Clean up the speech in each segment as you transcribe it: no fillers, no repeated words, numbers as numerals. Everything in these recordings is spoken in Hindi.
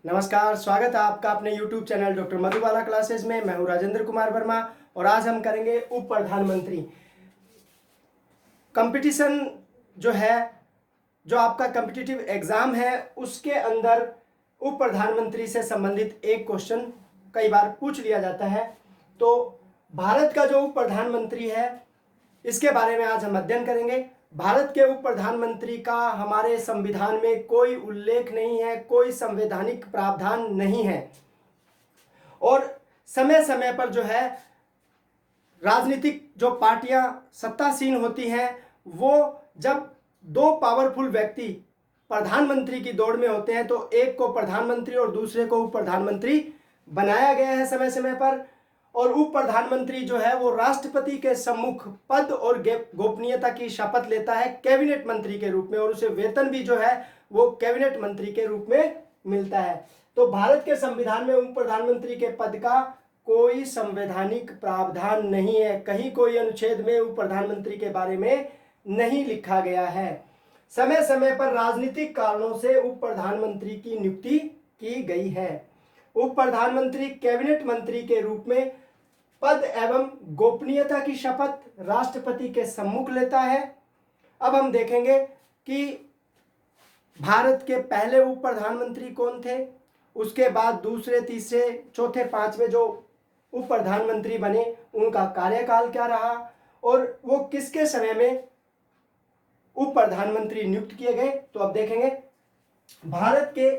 नमस्कार, स्वागत है आपका अपने YouTube channel doctor Madhubala classes में। मैं हूं राजेंद्र कुमार वर्मा और आज हम करेंगे उप प्रधानमंत्री। कंपटीशन जो है, जो आपका कॉम्पिटिटिव एग्जाम है, उसके अंदर उप प्रधानमंत्री से संबंधित एक क्वेश्चन कई बार पूछ लिया जाता है। तो भारत का जो उप प्रधानमंत्री है, इसके बारे में आज हम अध्ययन करेंगे। भारत के उप प्रधानमंत्री का हमारे संविधान में कोई उल्लेख नहीं है, कोई संवैधानिक प्रावधान नहीं है और समय समय पर जो है राजनीतिक जो पार्टियां सत्तासीन होती हैं, वो जब दो पावरफुल व्यक्ति प्रधानमंत्री की दौड़ में होते हैं तो एक को प्रधानमंत्री और दूसरे को उप प्रधानमंत्री बनाया गया है समय समय पर। और उप प्रधानमंत्री जो है वो राष्ट्रपति के सम्मुख पद और गोपनीयता की शपथ लेता है कैबिनेट मंत्री के रूप में, और उसे वेतन भी जो है वो कैबिनेट मंत्री के रूप में मिलता है। तो भारत के संविधान में उप प्रधानमंत्री के पद का कोई संवैधानिक प्रावधान नहीं है, कहीं कोई अनुच्छेद में उप प्रधानमंत्री के बारे में नहीं लिखा गया है। समय समय पर राजनीतिक कारणों से उप प्रधानमंत्री की नियुक्ति की गई है। उप प्रधानमंत्री कैबिनेट मंत्री के रूप में पद एवं गोपनीयता की शपथ राष्ट्रपति के सम्मुख लेता है। अब हम देखेंगे कि भारत के पहले उप प्रधानमंत्री कौन थे, उसके बाद दूसरे, तीसरे, चौथे, पांचवें जो उप प्रधानमंत्री बने उनका कार्यकाल क्या रहा और वो किसके समय में उप प्रधानमंत्री नियुक्त किए गए। तो अब देखेंगे, भारत के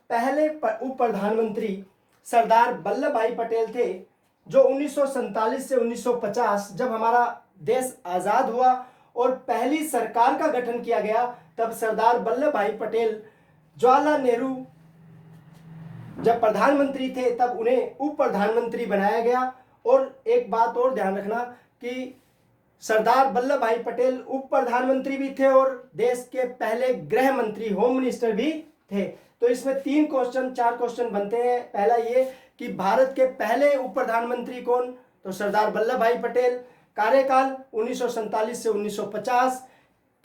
पहले उप प्रधानमंत्री सरदार वल्लभ भाई पटेल थे, जो 1947 से 1950 जब हमारा देश आज़ाद हुआ और पहली सरकार का गठन किया गया, तब सरदार वल्लभ भाई पटेल, जवाहरलाल नेहरू जब प्रधानमंत्री थे तब उन्हें उप प्रधानमंत्री बनाया गया। और एक बात और ध्यान रखना कि सरदार वल्लभ भाई पटेल उप प्रधानमंत्री भी थे और देश के पहले गृह मंत्री, होम मिनिस्टर भी थे। तो इसमें 4 क्वेश्चन बनते हैं। पहला ये कि भारत के पहले उप प्रधानमंत्री कौन, तो सरदार वल्लभ भाई पटेल। कार्यकाल 1947 से 1950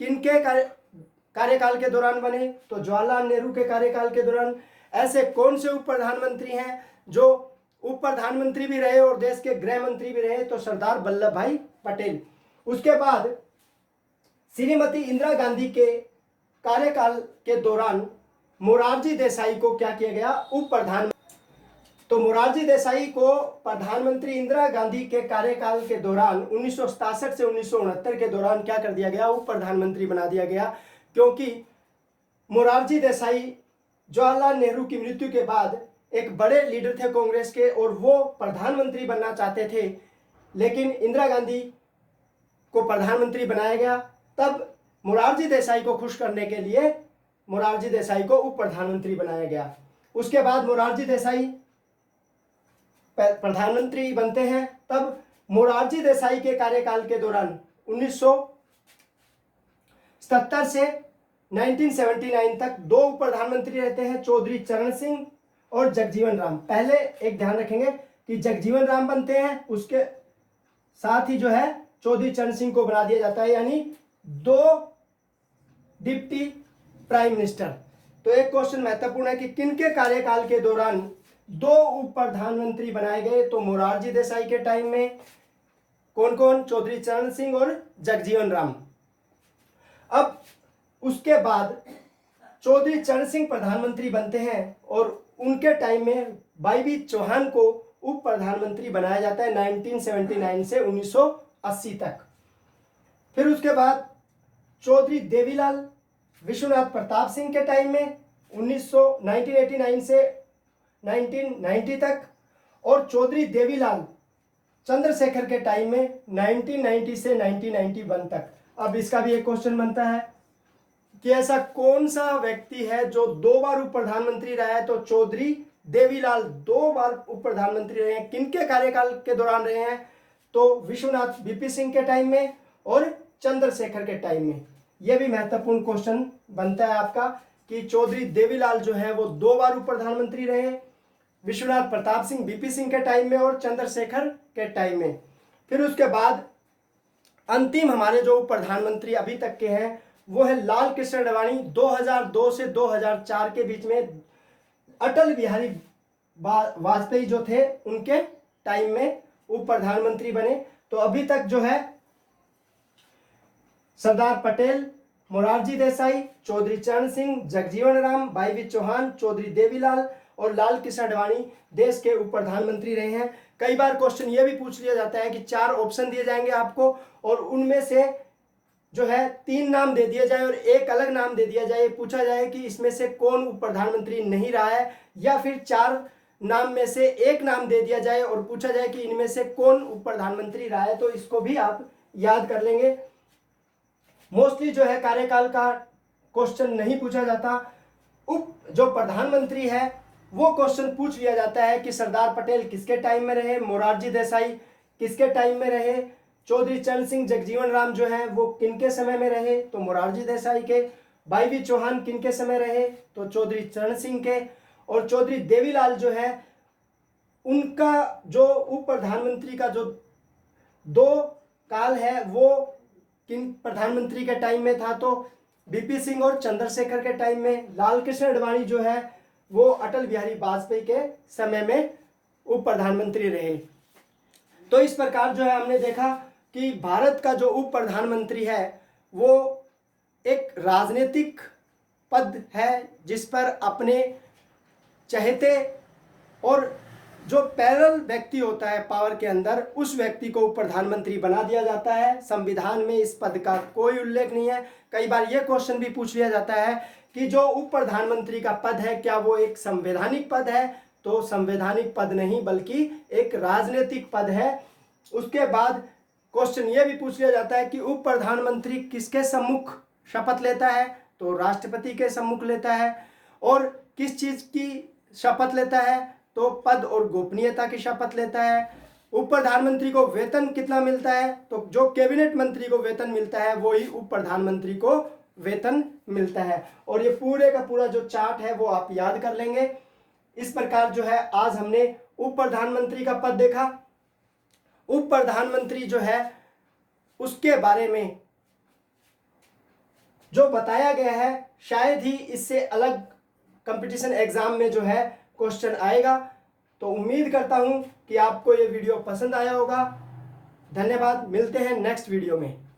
किनके कार्यकाल के दौरान बने, तो जवाहरलाल नेहरू के कार्यकाल के दौरान। ऐसे कौन से उप प्रधानमंत्री हैं जो उप प्रधानमंत्री भी रहे और देश के गृह मंत्री भी रहे, तो सरदार वल्लभ भाई पटेल। उसके बाद श्रीमती इंदिरा गांधी के कार्यकाल के दौरान मोरारजी देसाई को क्या किया गया, उप प्रधानमंत्री। तो मोरारजी देसाई को प्रधानमंत्री इंदिरा गांधी के कार्यकाल के दौरान 1967 से 1969 के दौरान क्या कर दिया गया, उप प्रधानमंत्री बना दिया गया, क्योंकि मोरारजी देसाई जवाहरलाल नेहरू की मृत्यु के बाद एक बड़े लीडर थे कांग्रेस के और वो प्रधानमंत्री बनना चाहते थे, लेकिन इंदिरा गांधी को प्रधानमंत्री बनाया गया। तब मोरारजी देसाई को खुश करने के लिए मोरारजी देसाई को उप प्रधानमंत्री बनाया गया। उसके बाद मोरारजी देसाई प्रधानमंत्री बनते हैं। तब मोरारजी देसाई के कार्यकाल के दौरान 1977 से 1979 तक 2 उप प्रधानमंत्री रहते हैं, चौधरी चरण सिंह और जगजीवन राम। पहले एक ध्यान रखेंगे कि जगजीवन राम बनते हैं, उसके साथ ही जो है चौधरी चरण सिंह को बना दिया जाता है, यानी 2 डिप्टी प्राइम मिनिस्टर। तो एक क्वेश्चन महत्वपूर्ण है कि किनके कार्यकाल के दौरान 2 उप प्रधानमंत्री बनाए गए, तो मोरारजी देसाई के टाइम में कौन कौन, चौधरी चरण सिंह और जगजीवन राम। अब उसके बाद चौधरी चरण सिंह प्रधानमंत्री बनते हैं और उनके टाइम में वाई चौहान को उप प्रधानमंत्री बनाया जाता है 1979 से 1980 तक। फिर उसके बाद चौधरी देवीलाल विश्वनाथ प्रताप सिंह के टाइम में 1989 से 1990 तक, और चौधरी देवीलाल चंद्रशेखर के टाइम में 1990 से 1991 तक। अब इसका भी एक क्वेश्चन बनता है कि ऐसा कौन सा व्यक्ति है जो 2 बार उप प्रधानमंत्री रहा है, तो चौधरी देवीलाल 2 बार उप प्रधानमंत्री रहे हैं। किनके कार्यकाल के दौरान रहे हैं, तो विश्वनाथ वीपी सिंह के टाइम में और चंद्रशेखर के टाइम में। यह भी महत्वपूर्ण क्वेश्चन बनता है आपका कि चौधरी देवीलाल जो है वो 2 बार उप प्रधानमंत्री रहे, विश्वनाथ प्रताप सिंह वीपी सिंह के टाइम में और चंद्रशेखर के टाइम में। फिर उसके बाद अंतिम हमारे जो प्रधानमंत्री अभी तक के हैं वो है लाल कृष्ण अडवाणी। 2002 से 2004 के बीच में अटल बिहारी वाजपेयी जो थे उनके टाइम में उप प्रधानमंत्री बने। तो अभी तक जो है सरदार पटेल, मोरारजी देसाई, चौधरी चरण सिंह, जगजीवन राम, भाई वी चौहान, चौधरी देवीलाल और लाल कृष्ण आडवाणी देश के उप प्रधानमंत्री रहे हैं। कई बार क्वेश्चन ये भी पूछ लिया जाता है कि 4 ऑप्शन दिए जाएंगे आपको और उनमें से जो है 3 नाम दे दिया जाए और एक अलग नाम दे दिया जाए, पूछा जाए कि इसमें से कौन उप प्रधानमंत्री नहीं रहा है, या फिर 4 नाम में से एक नाम दे दिया जाए और पूछा जाए कि इनमें से कौन उप प्रधानमंत्री रहा है। तो इसको भी आप याद कर लेंगे। मोस्टली जो है कार्यकाल का क्वेश्चन नहीं पूछा जाता। जो प्रधानमंत्री है वो क्वेश्चन पूछ लिया जाता है कि सरदार पटेल किसके टाइम में रहे, मोरारजी देसाई किसके टाइम में रहे, चौधरी चरण सिंह, जगजीवन राम जो है वो किनके समय में रहे, तो मोरारजी देसाई के, भाई वी चौहान किनके समय रहे, तो चौधरी चरण सिंह के, और चौधरी देवीलाल जो है उनका जो उप प्रधानमंत्री का जो 2 काल है वो किन प्रधानमंत्री के टाइम में था, तो बीपी सिंह और चंद्रशेखर के टाइम में। लाल कृष्ण आडवाणी जो है वो अटल बिहारी वाजपेयी के समय में उप प्रधानमंत्री रहे। तो इस प्रकार जो है हमने देखा कि भारत का जो उप प्रधानमंत्री है वो एक राजनीतिक पद है जिस पर अपने चहेते और जो पैरल व्यक्ति होता है पावर के अंदर, उस व्यक्ति को उप प्रधानमंत्री बना दिया जाता है। संविधान में इस पद का कोई उल्लेख नहीं है। कई बार यह क्वेश्चन भी पूछ लिया जाता है कि जो उप प्रधानमंत्री का पद है क्या वो एक संवैधानिक पद है, तो संवैधानिक पद नहीं बल्कि एक राजनीतिक पद है। उसके बाद क्वेश्चन ये भी पूछ लिया जाता है कि उप प्रधानमंत्री किसके सम्मुख शपथ लेता है, तो राष्ट्रपति के सम्मुख लेता है। और किस चीज की शपथ लेता है, तो पद और गोपनीयता की शपथ लेता है। उप प्रधानमंत्री को वेतन कितना मिलता है, तो जो कैबिनेट मंत्री को वेतन मिलता है वही उप प्रधानमंत्री को वेतन मिलता है। और ये पूरे का पूरा जो चार्ट है वो आप याद कर लेंगे। इस प्रकार जो है आज हमने उप प्रधानमंत्री का पद देखा। उप प्रधानमंत्री जो है उसके बारे में जो बताया गया है शायद ही इससे अलग कंपटीशन एग्जाम में जो है क्वेश्चन आएगा। तो उम्मीद करता हूं कि आपको ये वीडियो पसंद आया होगा। धन्यवाद, मिलते हैं नेक्स्ट वीडियो में।